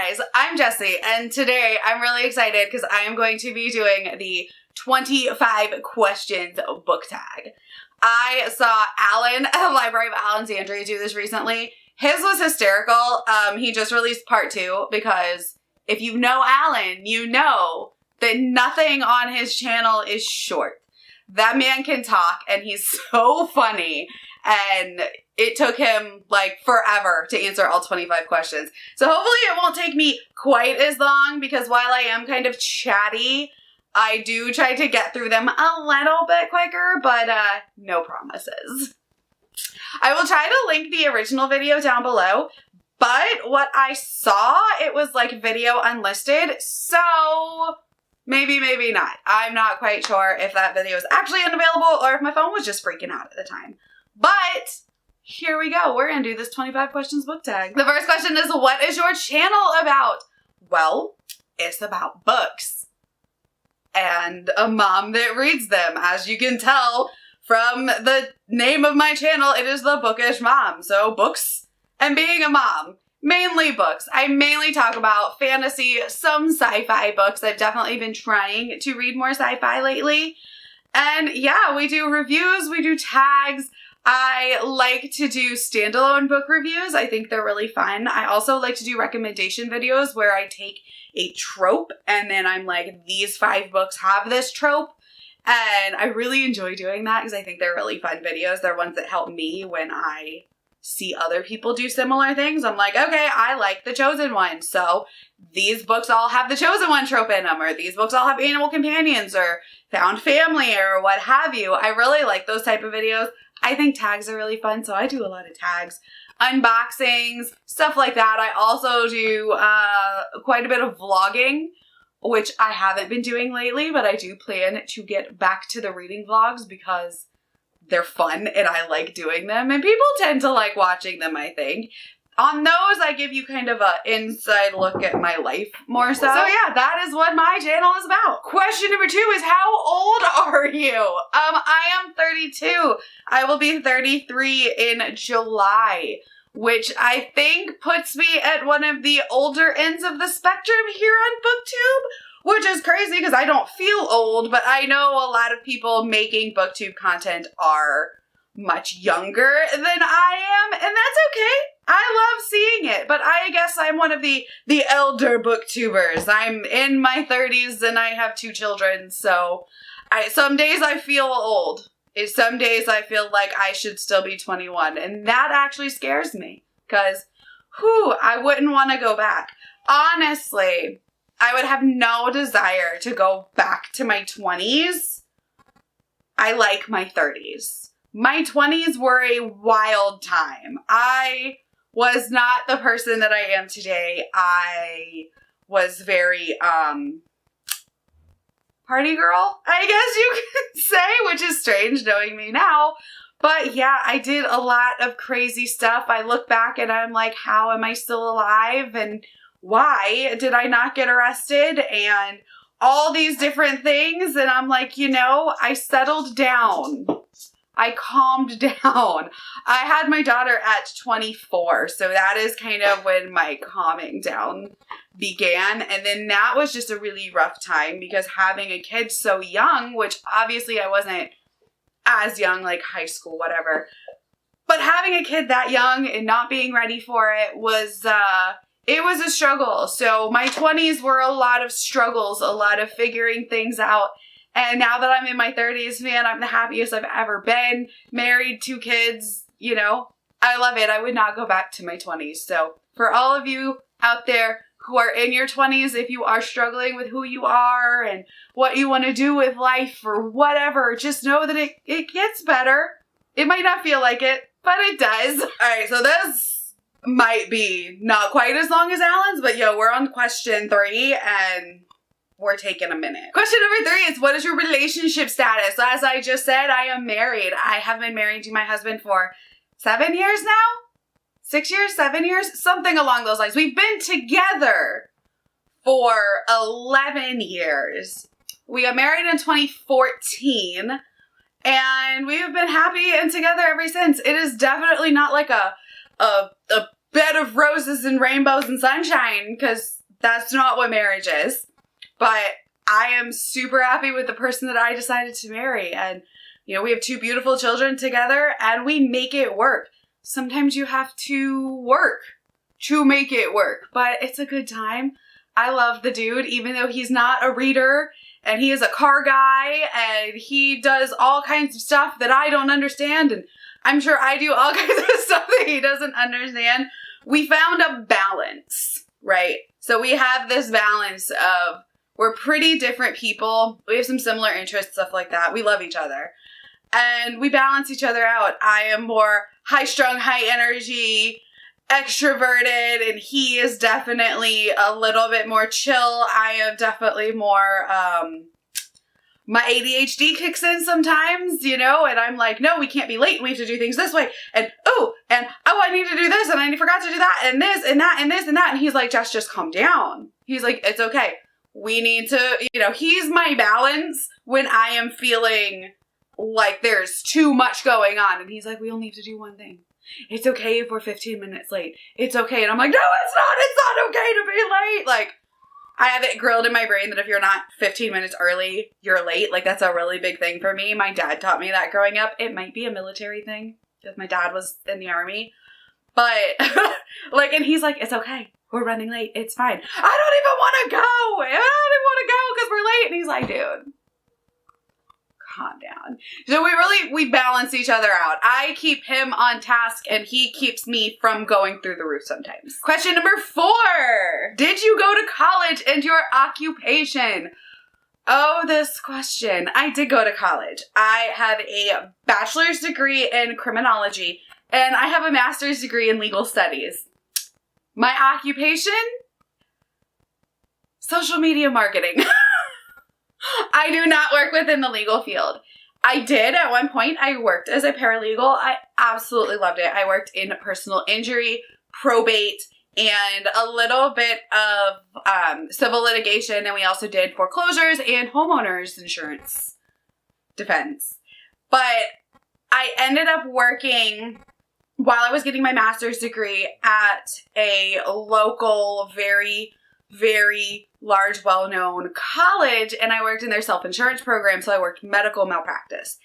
guys, I'm Jessie, and today I'm really excited because I am going to be doing the 25 questions book tag. I saw Alan at the Library of Alexandria do this recently. His was hysterical. He just released part 2 because if you know Alan, you know that nothing on his channel is short. That man can talk and he's so funny, and it took him like forever to answer all 25 questions. So hopefully it won't take me quite as long because while I am kind of chatty, I do try to get through them a little bit quicker, but no promises. I will try to link the original video down below, but what I saw, it was like video unlisted, so maybe, maybe not. I'm not quite sure if that video is actually unavailable or if my phone was just freaking out at the time. But here we go. We're going to do this 25 questions book tag. The first question is, what is your channel about? Well, it's about books and a mom that reads them. As you can tell from the name of my channel, it is the Bookish Mom. So books and being a mom. Mainly books. I mainly talk about fantasy, some sci-fi books. I've definitely been trying to read more sci-fi lately. And yeah, we do reviews, we do tags. I like to do standalone book reviews. I think they're really fun. I also like to do recommendation videos where I take a trope and then I'm like, these 5 books have this trope. And I really enjoy doing that because I think they're really fun videos. They're ones that help me when I see other people do similar things. I'm like, okay, I like The Chosen One, so these books all have the Chosen One trope in them, or these books all have animal companions or found family or what have you. I really like those type of videos. I think tags are really fun, so I do a lot of tags, unboxings, stuff like that. I also do quite a bit of vlogging, which I haven't been doing lately, but I do plan to get back to the reading vlogs because they're fun and I like doing them, and people tend to like watching them, I think. On those, I give you kind of an inside look at my life more so. So yeah, that is what my channel is about. Question number 2 is, how old are you? I am 32. I will be 33 in July, which I think puts me at one of the older ends of the spectrum here on BookTube. Which is crazy because I don't feel old, but I know a lot of people making BookTube content are much younger than I am, and that's okay. I love seeing it, but I guess I'm one of the elder booktubers. I'm in my 30s and I have 2 children, so some days I feel old. Some days I feel like I should still be 21, and that actually scares me because, I wouldn't want to go back. Honestly, I would have no desire to go back to my 20s. I like my 30s. My 20s were a wild time. I was not the person that I am today. I was very, party girl, I guess you could say, which is strange knowing me now. But yeah, I did a lot of crazy stuff. I look back and I'm like, how am I still alive? And why did I not get arrested? And all these different things. And I'm like, I settled down. I calmed down. I had my daughter at 24. So that is kind of when my calming down began. And then that was just a really rough time because having a kid so young, which obviously I wasn't as young, like high school, whatever. But having a kid that young and not being ready for it was a struggle. So my 20s were a lot of struggles, a lot of figuring things out. And now that I'm in my 30s, man, I'm the happiest I've ever been. Married, 2 kids, I love it. I would not go back to my 20s. So for all of you out there who are in your 20s, if you are struggling with who you are and what you want to do with life or whatever, just know that it gets better. It might not feel like it, but it does. All right, so this might be not quite as long as Alan's, but we're on question 3 and we're taking a minute. Question number 3 is, what is your relationship status? As I just said, I am married. I have been married to my husband for 7 years now? 6 years? 7 years? Something along those lines. We've been together for 11 years. We got married in 2014 and we've been happy and together ever since. It is definitely not like a bed of roses and rainbows and sunshine, because that's not what marriage is. But I am super happy with the person that I decided to marry. And, you know, we have 2 beautiful children together and we make it work. Sometimes you have to work to make it work, but it's a good time. I love the dude, even though he's not a reader and he is a car guy and he does all kinds of stuff that I don't understand. And I'm sure I do all kinds of stuff that he doesn't understand. We found a balance, right? So we have this balance of we're pretty different people. We have some similar interests, stuff like that. We love each other. And we balance each other out. I am more high-strung, high-energy, extroverted, and he is definitely a little bit more chill. I am definitely more, my ADHD kicks in sometimes, you know, and I'm like, no, we can't be late. We have to do things this way. And, oh, I need to do this, and I forgot to do that, and this, and that, and this, and that. And he's like, Jess, just calm down. He's like, it's okay. We need to, you know, he's my balance when I am feeling like there's too much going on. And he's like, we only have to do one thing. It's okay if we're 15 minutes late. It's okay. And I'm like, no, it's not okay to be late. Like, I have it grilled in my brain that if you're not 15 minutes early, you're late. Like, that's a really big thing for me. My dad taught me that growing up. It might be a military thing because my dad was in the Army. But, like, and he's like, it's okay. We're running late. It's fine. I don't even want to go. I don't even want to go because we're late. And he's like, dude, calm down. So we balance each other out. I keep him on task and he keeps me from going through the roof sometimes. Question number 4. Did you go to college and your occupation? Oh, this question. I did go to college. I have a bachelor's degree in criminology and I have a master's degree in legal studies. My occupation? Social media marketing. I do not work within the legal field. I did at one point. I worked as a paralegal. I absolutely loved it. I worked in personal injury, probate, and a little bit of civil litigation. And we also did foreclosures and homeowners insurance defense. But I ended up working while I was getting my master's degree at a local, very, very large, well-known college, and I worked in their self-insurance program, so I worked medical malpractice.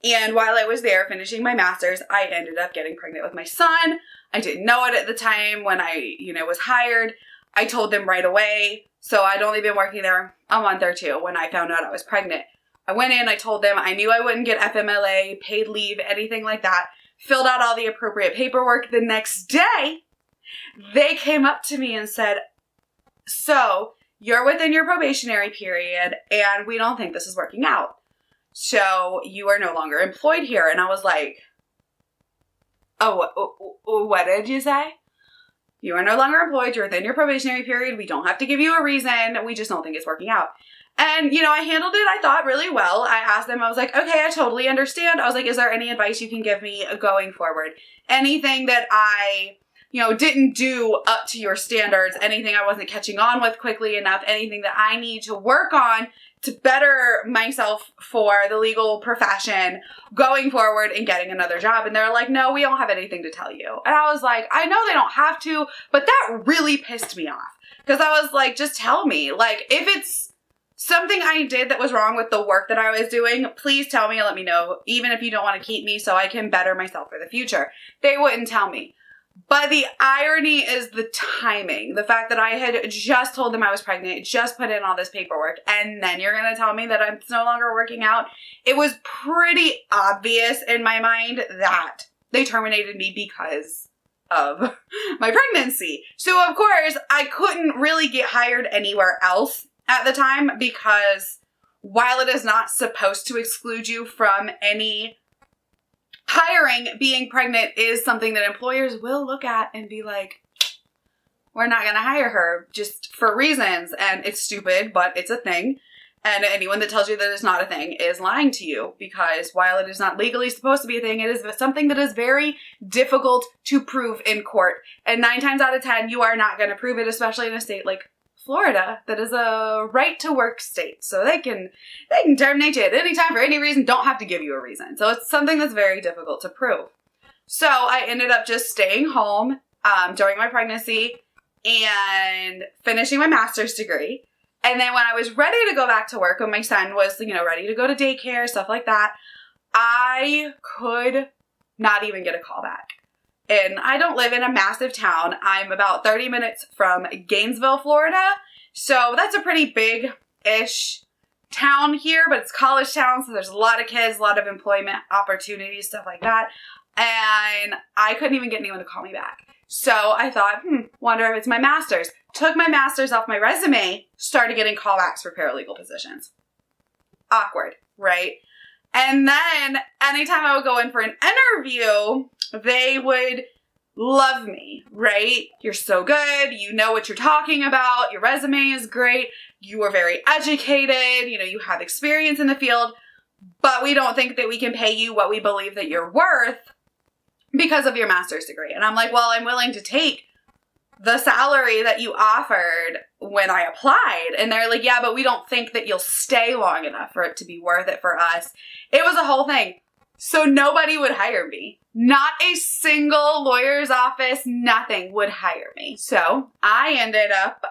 And while I was there finishing my master's, I ended up getting pregnant with my son. I didn't know it at the time when I, was hired. I told them right away, so I'd only been working there a month or 2 when I found out I was pregnant. I went in, I told them I knew I wouldn't get FMLA, paid leave, anything like that. Filled out all the appropriate paperwork. The next day, they came up to me and said, so you're within your probationary period and we don't think this is working out. So you are no longer employed here. And I was like, oh, what did you say? You are no longer employed. You're within your probationary period. We don't have to give you a reason. We just don't think it's working out. And, I handled it, I thought, really well. I asked them, I was like, okay, I totally understand. I was like, is there any advice you can give me going forward? Anything that I, didn't do up to your standards, anything I wasn't catching on with quickly enough, anything that I need to work on to better myself for the legal profession going forward and getting another job. And they're like, no, we don't have anything to tell you. And I was like, I know they don't have to, but that really pissed me off. Because I was like, just tell me. Like, if it's something I did that was wrong with the work that I was doing, please tell me and let me know, even if you don't want to keep me so I can better myself for the future. They wouldn't tell me. But the irony is the timing. The fact that I had just told them I was pregnant, just put in all this paperwork, and then you're going to tell me that it's no longer working out. It was pretty obvious in my mind that they terminated me because of my pregnancy. So, of course, I couldn't really get hired anywhere else at the time, because while it is not supposed to exclude you from any hiring, being pregnant is something that employers will look at and be like, we're not going to hire her just for reasons. And it's stupid, but it's a thing. And anyone that tells you that it's not a thing is lying to you, because while it is not legally supposed to be a thing, it is something that is very difficult to prove in court. And 9 times out of 10, you are not going to prove it, especially in a state like Florida, that is a right to work state. So they can terminate you at any time for any reason, don't have to give you a reason. So it's something that's very difficult to prove. So I ended up just staying home during my pregnancy and finishing my master's degree. And then when I was ready to go back to work, when my son was, ready to go to daycare, stuff like that, I could not even get a call back. And I don't live in a massive town. I'm about 30 minutes from Gainesville, Florida. So that's a pretty big-ish town here, but it's college town, so there's a lot of kids, a lot of employment opportunities, stuff like that. And I couldn't even get anyone to call me back. So I thought, wonder if it's my master's. Took my master's off my resume, started getting callbacks for paralegal positions. Awkward, right? And then anytime I would go in for an interview, they would love me, right? You're so good. You know what you're talking about. Your resume is great. You are very educated. You have experience in the field, but we don't think that we can pay you what we believe that you're worth because of your master's degree. And I'm like, well, I'm willing to take the salary that you offered when I applied. And they're like, yeah, but we don't think that you'll stay long enough for it to be worth it for us. It was a whole thing. So nobody would hire me. Not a single lawyer's office, nothing would hire me. So I ended up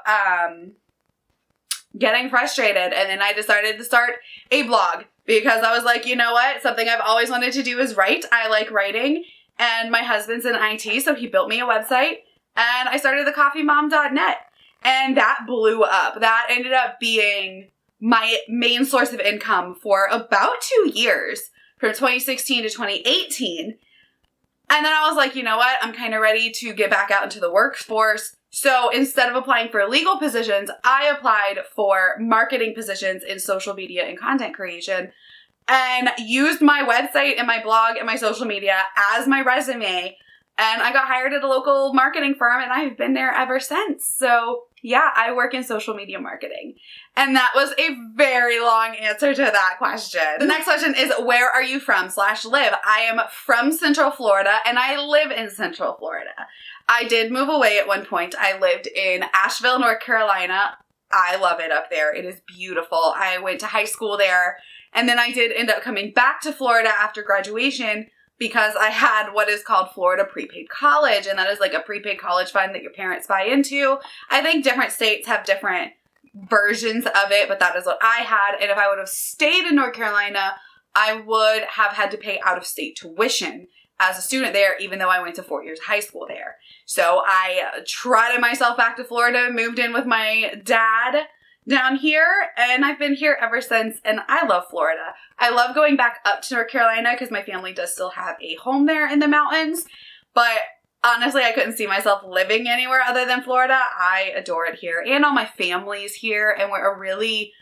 getting frustrated. And then I decided to start a blog because I was like, you know what? Something I've always wanted to do is write. I like writing. And my husband's in IT, so he built me a website. And I started thecoffeemom.net. And that blew up. That ended up being my main source of income for about 2 years, from 2016 to 2018. And then I was like, you know what? I'm kind of ready to get back out into the workforce. So instead of applying for legal positions, I applied for marketing positions in social media and content creation and used my website and my blog and my social media as my resume. And I got hired at a local marketing firm and I've been there ever since. So yeah, I work in social media marketing. And that was a very long answer to that question. The next question is, where are you from /live? I am from Central Florida and I live in Central Florida. I did move away at one point. I lived in Asheville, North Carolina. I love it up there. It is beautiful. I went to high school there. And then I did end up coming back to Florida after graduation because I had what is called Florida Prepaid College. And that is like a prepaid college fund that your parents buy into. I think different states have different versions of it, but that is what I had. And if I would have stayed in North Carolina, I would have had to pay out-of-state tuition as a student there, even though I went to 4 years high school there. So I trotted myself back to Florida, moved in with my dad down here, and I've been here ever since, and I love Florida. I love going back up to North Carolina because my family does still have a home there in the mountains, but honestly, I couldn't see myself living anywhere other than Florida. I adore it here, and all my family's here, and we're a really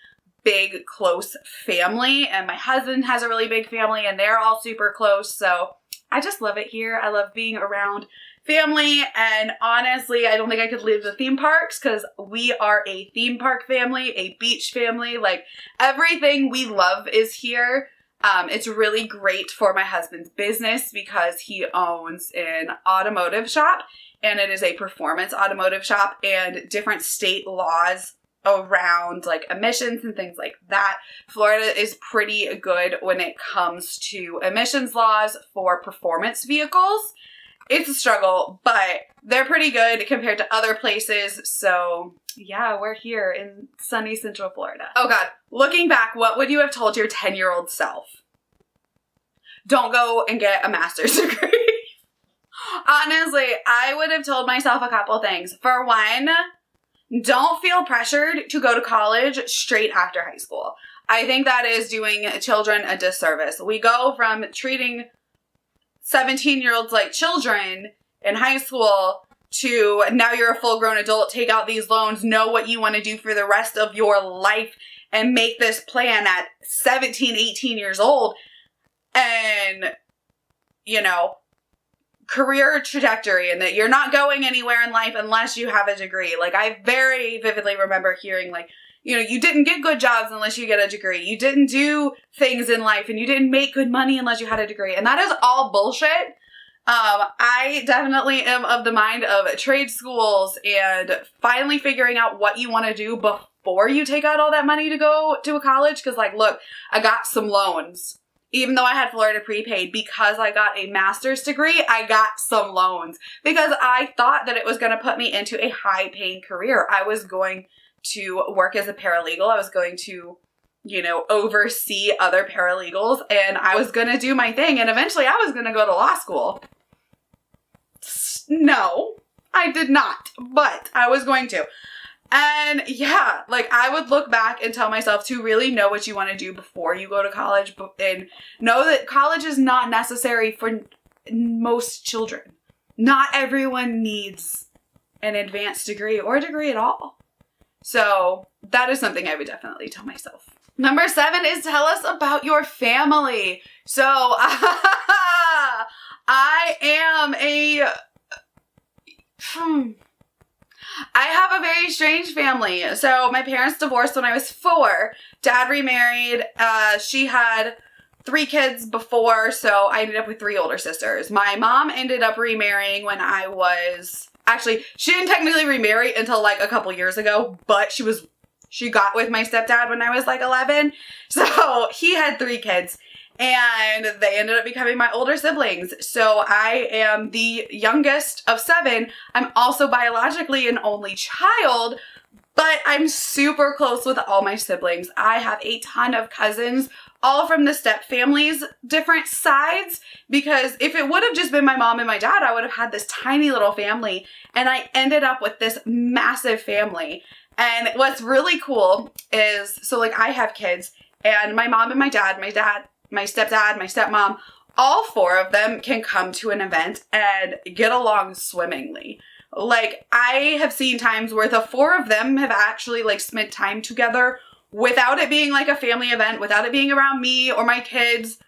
big, close family, and my husband has a really big family, and they're all super close, so I just love it here. I love being around family, and honestly, I don't think I could leave the theme parks because we are a theme park family, a beach family. Like, everything we love is here. It's really great for my husband's business because he owns an automotive shop, and it is a performance automotive shop, and different state laws around like emissions and things like that. Florida is pretty good when it comes to emissions laws for performance vehicles. It's a struggle, but they're pretty good compared to other places. So yeah, we're here in sunny Central Florida. Oh God, looking back, what would you have told your 10-year-old self? Don't go and get a master's degree. Honestly, I would have told myself a couple things. For one, don't feel pressured to go to college straight after high school. I think that is doing children a disservice. We go from treating 17-year-olds like children in high school to now you're a full-grown adult, take out these loans, know what you want to do for the rest of your life, and make this plan at 17, 18 years old. And, you know, career trajectory, and that you're not going anywhere in life unless you have a degree. Like, I very vividly remember hearing, like, you know, you didn't get good jobs unless you get a degree. You didn't do things in life, and you didn't make good money unless you had a degree. And that is all bullshit. I definitely am of the mind of trade schools and finally figuring out what you want to do before you take out all that money to go to a college. Because, like, look, I got some loans. even though I had Florida prepaid, because I got a master's degree, I got some loans because I thought that it was going to put me into a high-paying career. I was going to work as a paralegal. I was going to, you know, oversee other paralegals, and I was going to do my thing, and eventually I was going to go to law school. No, I did not, but I was going to. And yeah, like I would look back and tell myself to really know what you want to do before you go to college and know that college is not necessary for most children. Not everyone needs an advanced degree or a degree at all. So that is something I would definitely tell myself. Number 7 is tell us about your family. So I am I have a very strange family. So my parents divorced when I was 4. Dad remarried. She had 3 kids before, so I ended up with 3 older sisters. My mom ended up remarrying when I was... Actually, she didn't technically remarry until like a couple years ago, but she got with my stepdad when I was like 11. So he had 3 kids. And they ended up becoming my older siblings. So I am the youngest of 7. I'm also biologically an only child, but I'm super close with all my siblings. I have a ton of cousins, all from the step families, different sides, because if it would have just been my mom and my dad, I would have had this tiny little family, and I ended up with this massive family. And what's really cool is, so like I have kids, and my mom and my stepdad, my stepmom, all 4 of them can come to an event and get along swimmingly. Like, I have seen times where the 4 of them have actually, like, spent time together without it being, like, a family event, without it being around me or my kids,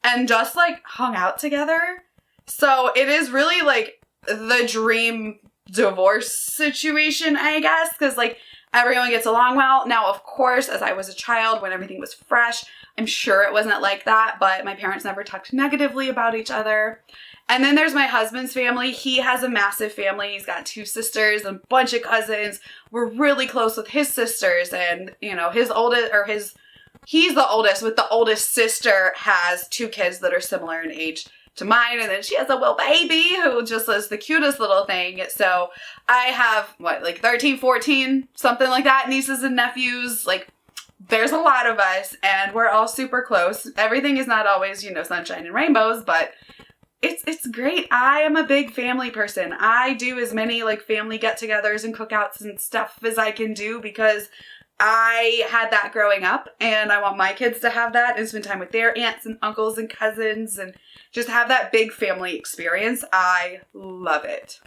and just, like, hung out together. So it is really, like, the dream divorce situation, I guess, because, like, everyone gets along well. Now, of course, as I was a child, when everything was fresh, I'm sure it wasn't like that, but my parents never talked negatively about each other. And then there's my husband's family. He has a massive family. He's got 2 sisters, a bunch of cousins. We're really close with his sisters, and, you know, he's the oldest, with the oldest sister has 2 kids that are similar in age to mine, and then she has a little baby who just is the cutest little thing. So I have, like 13, 14, something like that, nieces and nephews. Like, there's a lot of us, and we're all super close. Everything is not always, you know, sunshine and rainbows, but it's great. I am a big family person. I do as many, like, family get-togethers and cookouts and stuff as I can do because I had that growing up, and I want my kids to have that and spend time with their aunts and uncles and cousins and just have that big family experience. I love it.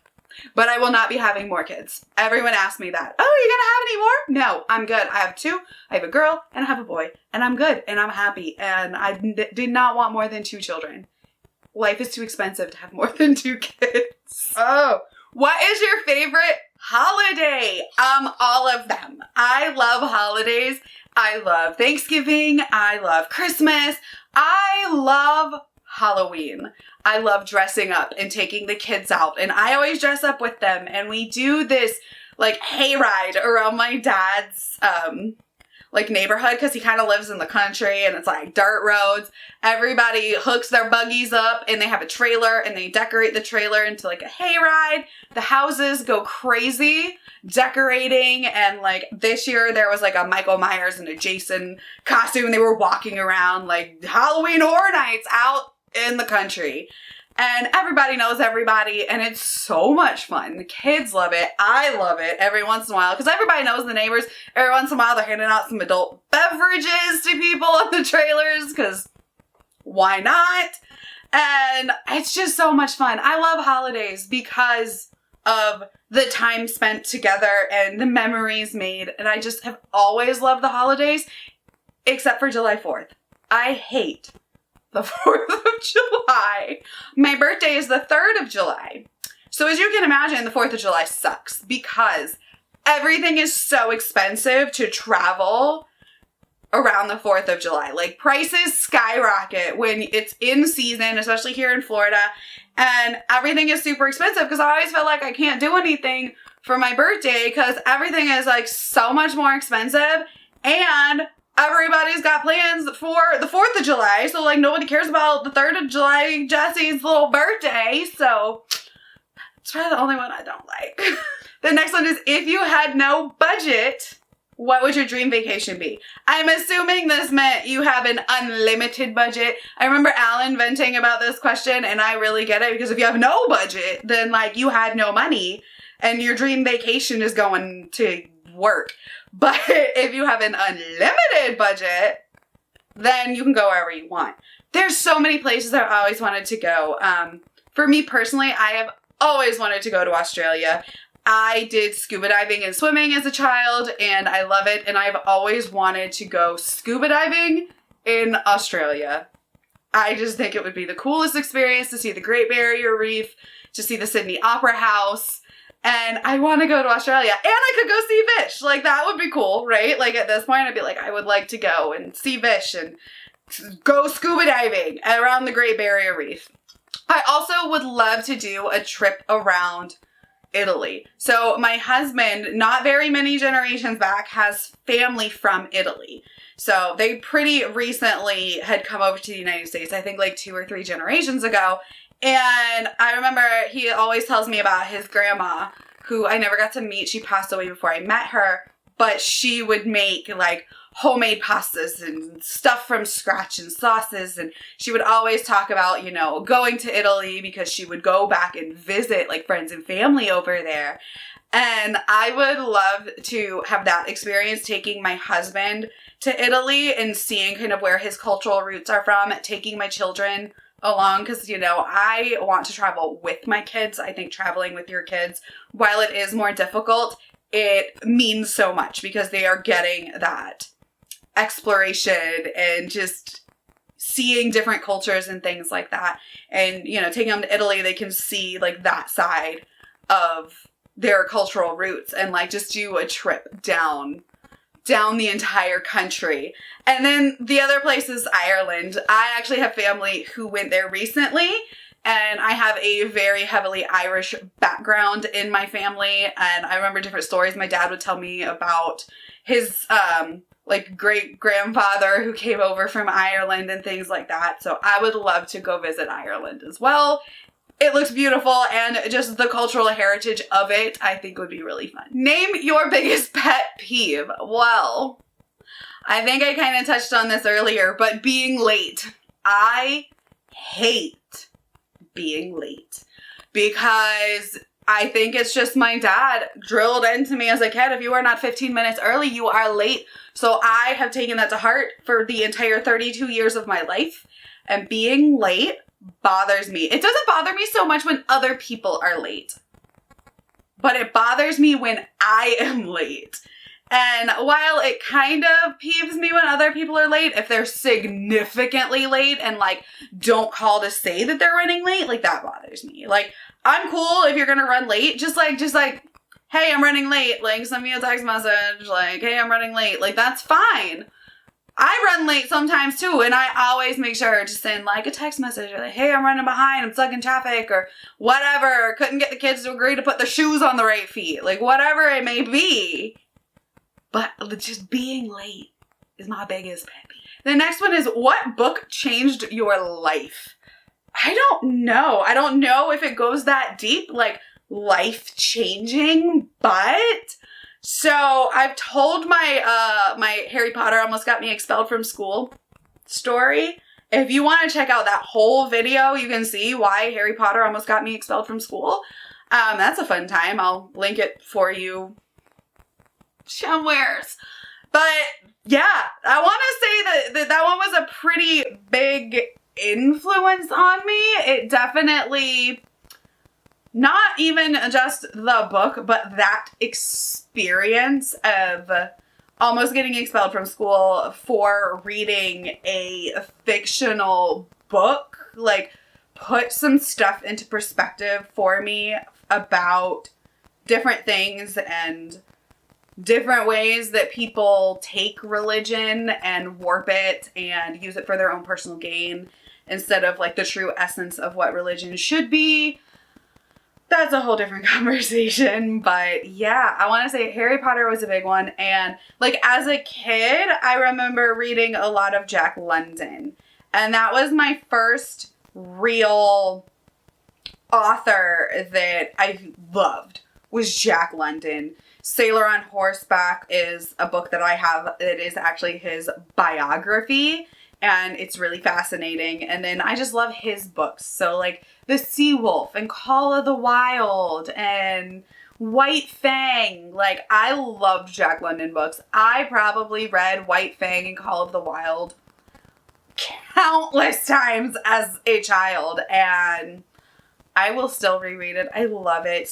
But I will not be having more kids. Everyone asks me that. Oh, are you going to have any more? No, I'm good. I have 2. I have a girl and I have a boy, and I'm good and I'm happy, and I did not want more than 2 children. Life is too expensive to have more than 2 kids. Oh, what is your favorite holiday? All of them. I love holidays. I love Thanksgiving. I love Christmas. I love Halloween. I love dressing up and taking the kids out, and I always dress up with them, and we do this like hayride around my dad's like neighborhood, because he kind of lives in the country and it's like dirt roads. Everybody hooks their buggies up and they have a trailer and they decorate the trailer into like a hayride. The houses go crazy decorating, and like this year there was like a Michael Myers and a Jason costume, and they were walking around like Halloween Horror Nights out in the country. And everybody knows everybody, and it's so much fun. The kids love it. I love it every once in a while, because everybody knows the neighbors. Every once in a while, they're handing out some adult beverages to people on the trailers, because why not? And it's just so much fun. I love holidays because of the time spent together and the memories made. And I just have always loved the holidays, except for July 4th. I hate the 4th of July. My birthday is the 3rd of July. So as you can imagine, the 4th of July sucks because everything is so expensive to travel around the 4th of July. Like, prices skyrocket when it's in season, especially here in Florida, and everything is super expensive because I always feel like I can't do anything for my birthday because everything is like so much more expensive, and everybody's got plans for the 4th of July, so like nobody cares about the 3rd of July, Jesse's little birthday, so it's probably the only one I don't like. The next one is, if you had no budget, what would your dream vacation be? I'm assuming this meant you have an unlimited budget. I remember Alan venting about this question, and I really get it, because if you have no budget, then like you had no money and your dream vacation is going to work. But if you have an unlimited budget, then you can go wherever you want. There's so many places I've always wanted to go. For me personally, I have always wanted to go to Australia. I did scuba diving and swimming as a child, and I love it. And I've always wanted to go scuba diving in Australia. I just think it would be the coolest experience to see the Great Barrier Reef, to see the Sydney Opera House. And I want to go to Australia, and I could go see fish. Like, that would be cool, right? Like, at this point, I'd be like, I would like to go and see fish and go scuba diving around the Great Barrier Reef. I also would love to do a trip around Italy. So my husband, not very many generations back, has family from Italy. So they pretty recently had come over to the United States, I think like 2 or 3 generations ago. And I remember he always tells me about his grandma, who I never got to meet. She passed away before I met her, but she would make like homemade pastas and stuff from scratch and sauces. And she would always talk about, you know, going to Italy because she would go back and visit like friends and family over there. And I would love to have that experience, taking my husband to Italy and seeing kind of where his cultural roots are from, taking my children along, because, you know, I want to travel with my kids. I think traveling with your kids, while it is more difficult, it means so much because they are getting that exploration and just seeing different cultures and things like that. And, you know, taking them to Italy, they can see like that side of their cultural roots and like just do a trip down the entire country. And then the other place is Ireland. I actually have family who went there recently, and I have a very heavily Irish background in my family. And I remember different stories my dad would tell me about his like great grandfather who came over from Ireland and things like that. So I would love to go visit Ireland as well. It looks beautiful, and just the cultural heritage of it, I think, would be really fun. Name your biggest pet peeve. Well, I think I kind of touched on this earlier, but being late. I hate being late because I think it's just my dad drilled into me as a kid. If you are not 15 minutes early, you are late. So I have taken that to heart for the entire 32 years of my life, and being late bothers me. It doesn't bother me so much when other people are late, but it bothers me when I am late. And while it kind of peeves me when other people are late, if they're significantly late and like don't call to say that they're running late, like that bothers me. Like, I'm cool if you're gonna run late, just like, hey, I'm running late, like send me a text message, like, hey, I'm running late, like that's fine. I run late sometimes too, and I always make sure to send like a text message or like, hey, I'm running behind, I'm stuck in traffic or whatever. Couldn't get the kids to agree to put the shoes on the right feet, like whatever it may be. But just being late is my biggest pet peeve. The next one is, what book changed your life? I don't know. I don't know if it goes that deep, like life changing, but so I've told my my Harry Potter almost got me expelled from school story. If you want to check out that whole video, you can see why Harry Potter almost got me expelled from school. That's a fun time. I'll link it for you somewheres. But yeah, I want to say that one was a pretty big influence on me. It definitely, not even just the book, but that experience of almost getting expelled from school for reading a fictional book, like, put some stuff into perspective for me about different things and different ways that people take religion and warp it and use it for their own personal gain instead of like the true essence of what religion should be. that's a whole different conversation. But yeah, I want to say Harry Potter was a big one. And like as a kid, I remember reading a lot of Jack London. And that was my first real author that I loved, was Jack London. Sailor on Horseback is a book that I have. It is actually his biography, and it's really fascinating. And then I just love his books. So like The Sea Wolf and Call of the Wild and White Fang. Like I loved Jack London books. I probably read White Fang and Call of the Wild countless times as a child, and I will still reread it. I love it.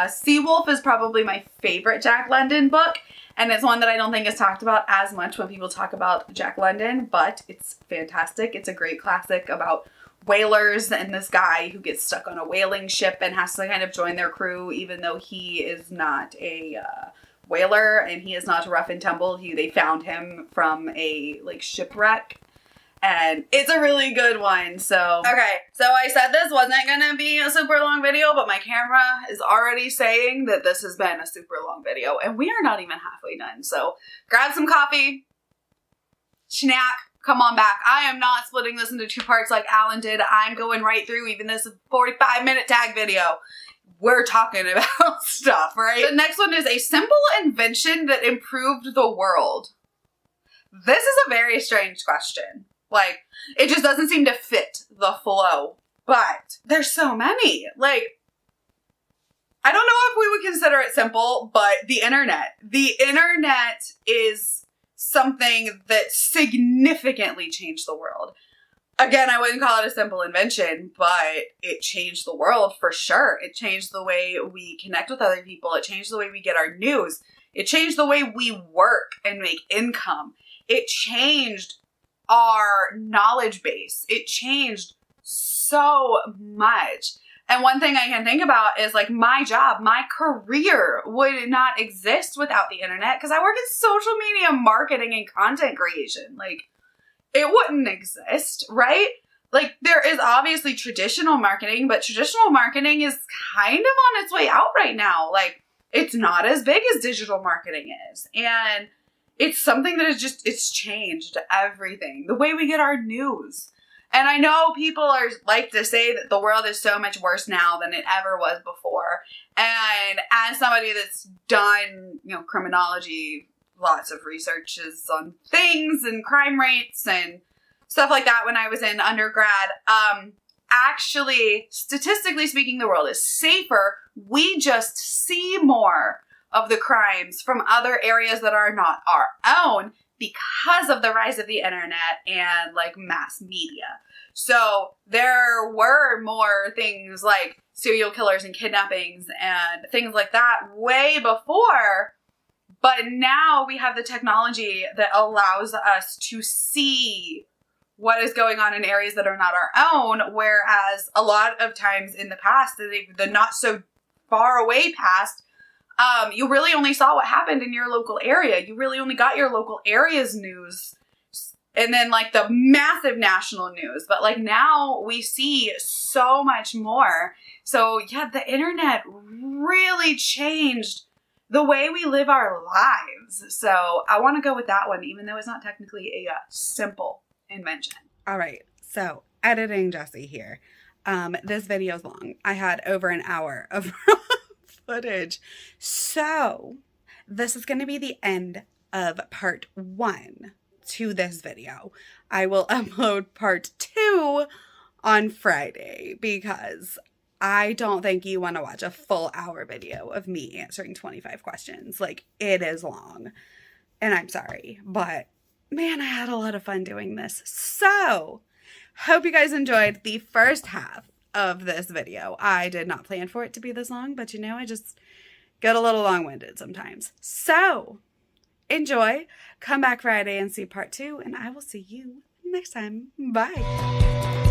Sea Wolf is probably my favorite Jack London book, and it's one that I don't think is talked about as much when people talk about Jack London, but it's fantastic. It's a great classic about whalers and this guy who gets stuck on a whaling ship and has to kind of join their crew even though he is not a whaler and he is not a rough and tumble. They found him from a like shipwreck. And it's a really good one. So, okay. So I said this wasn't going to be a super long video, but my camera is already saying that this has been a super long video. And we are not even halfway done. So grab some coffee, snack, come on back. I am not splitting this into 2 parts like Alan did. I'm going right through even this 45-minute tag video. We're talking about stuff, right? The next one is a simple invention that improved the world. This is a very strange question. Like, it just doesn't seem to fit the flow. But there's so many. Like, I don't know if we would consider it simple, but the internet. The internet is something that significantly changed the world. Again, I wouldn't call it a simple invention, but it changed the world for sure. It changed the way we connect with other people. It changed the way we get our news. It changed the way we work and make income. It changed our knowledge base. It changed so much. And one thing I can think about is like my job, my career would not exist without the internet because I work in social media marketing and content creation. Like it wouldn't exist, right? Like there is obviously traditional marketing, but traditional marketing is kind of on its way out right now. Like it's not as big as digital marketing is. And it's something that is just, it's changed everything. The way we get our news. And I know people like to say that the world is so much worse now than it ever was before. And as somebody that's done, criminology, lots of researches on things and crime rates and stuff like that when I was in undergrad, actually, statistically speaking, the world is safer. We just see more of the crimes from other areas that are not our own because of the rise of the internet and like mass media. So there were more things like serial killers and kidnappings and things like that way before, but now we have the technology that allows us to see what is going on in areas that are not our own, whereas a lot of times in the past, the not so far away past, you really only saw what happened in your local area. You really only got your local area's news and then like the massive national news. But like now we see so much more. So yeah, the internet really changed the way we live our lives. So I want to go with that one, even though it's not technically a simple invention. All right. So editing Jessie here. This video is long. I had over an hour of footage. So this is going to be the end of part 1 to this video. I will upload part 2 on Friday because I don't think you want to watch a full hour video of me answering 25 questions. Like it is long and I'm sorry, but man, I had a lot of fun doing this. So hope you guys enjoyed the first half of this video. I did not plan for it to be this long, but I just get a little long-winded sometimes. So enjoy, come back Friday and see part 2, and I will see you next time. Bye.